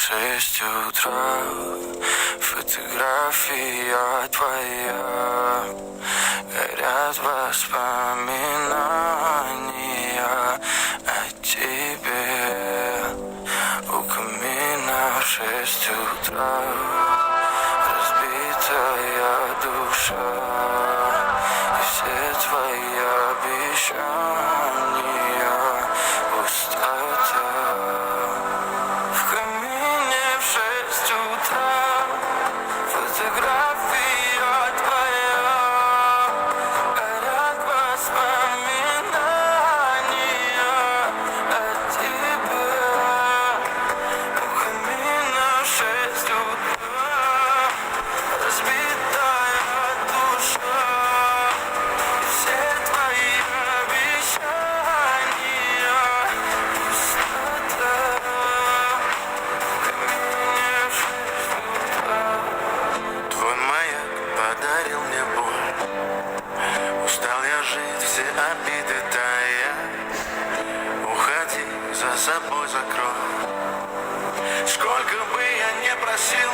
6 утра, фотография твоя, горят воспоминания о тебе. У камина в 6 утра, разбитая душа, и все твои обещания пустота. В камине в 6 утра, фотография твоя, горят воспоминания о тебе. У камина в 6 утра, разбитая душа, и все твои обещания пустота. Твой маяк подарил мне боль. Устал я жить, все обиды тая. Уходи, за собой закрой. Сколько бы я не просил,